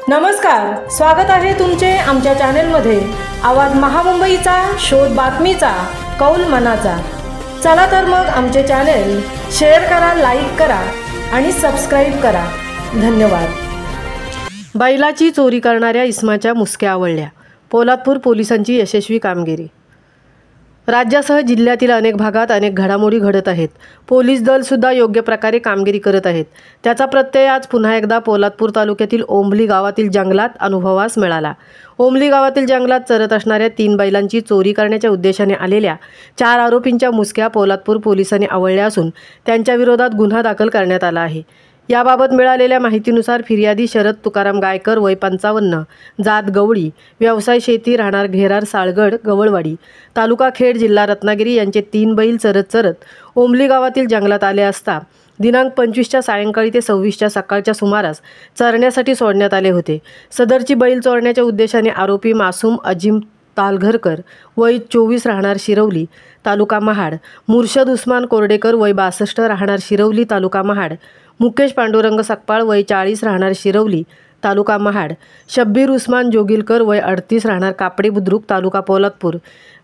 नमस्कार, स्वागत आहे तुमचे आमच्या चॅनलमध्ये। आवाज महामुंबईचा, शोध बातमीचा, कौल मनाचा। चला तर मग आमचे चॅनल शेअर करा, लाईक करा आणि सबस्क्राइब करा। धन्यवाद। बैलाची चोरी करणाऱ्या इसमाच्या मुसक्या आवळल्या। पोलादपूर पोलिसांची यशस्वी कामगिरी। राज्यासह जिल्ह्यातील अनेक भागात अनेक घडामोडी घडत आहेत। पोलीस दल सुद्धा योग्य प्रकारे कामगिरी करत आहेत। त्याचा प्रत्यय आज पुन्हा एकदा पोलादपूर तालुक्यातील ओंबली गावातील जंगलात अनुभवास मिळाला। ओंबली गावातील जंगलात चरत असणाऱ्या 3 बैलांची चोरी करण्याच्या उद्देशाने आलेल्या 4 आरोपींच्या मुसक्या पोलादपूर पोलिसांनी आवळल्या असून त्यांच्या विरोधात गुन्हा दाखल करण्यात आला आहे। याबाबत मिळालेल्या माहितीनुसार फिर्यादी शरद तुकाराम गायकर, वय 55, जात गवळी, व्यवसाय शेती, राहणार घेरार साळगड गवळवाडी, तालुका खेड, जिल्हा रत्नागिरी यांचे 3 बैल चरत ओंबली गावातील जंगलात आले असता दिनांक 25च्या सायंकाळी ते 26च्या सकाळच्या सुमारास चरण्यासाठी सोडण्यात आले होते। सदरची बैल चोरण्याच्या उद्देशाने आरोपी मासूम अजिम तालघरकर, वय 24, राहणार शिरवली, तालुका महाड, मुर्शद उस्मान कोरडेकर, वय 62, राहणार शिरवली, तालुका महाड, मुकेश पांडुरंग सकपाळ, वय 40, राहणार शिरवली, तालुका महाड, शब्बीर उस्मान जोगिलकर, वय 38, राहणार कापडे बुद्रुक, तालुका पोलादपूर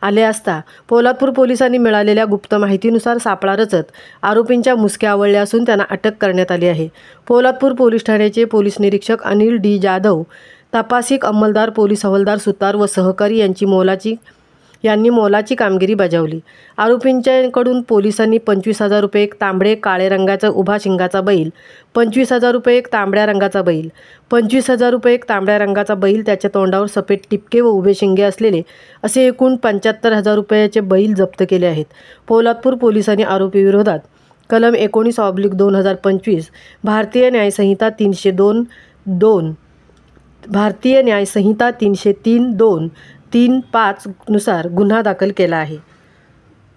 आले असता पोलादपूर पोलिसांनी मिळालेल्या गुप्त माहितीनुसार सापळा रचत आरोपींच्या मुसक्या आवळल्या असून त्यांना अटक करण्यात आली आहे। पोलादपूर पोलीस ठाण्याचे पोलीस निरीक्षक अनिल डी जाधव, तपासिक अंमलदार, पोलीस हवालदार सुतार व सहकारी यांनी मोलाची कामगिरी बजावली। आरोपींच्याकडून पोलिसांनी 25,000 रुपये एक तांबडे काळे रंगाचा उभा शिंगाचा बैल, 25,000 रुपये एक तांबड्या रंगाचा बैल, 25,000 रुपये एक तांबड्या रंगाचा बैल, त्याच्या तोंडावर सफेद टिपके व उभे शिंगे असलेले असे एकूण 75,000 रुपयाचे बैल जप्त केले आहेत। पोलादपूर पोलिसांनी आरोपी विरोधात कलम 19/2025, भारतीय न्यायसंहिता 302, भारतीय न्यायसंहिता 303(2)(3)(5) नुसार गुन्हा दाखल केला आहे।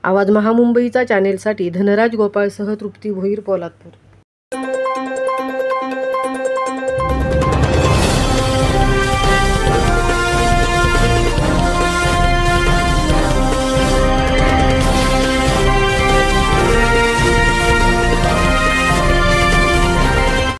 आवाज महामुंबईचा चॅनेलसाठी धनराज गोपाळसह तृप्ती भोईर, पोलादपूर।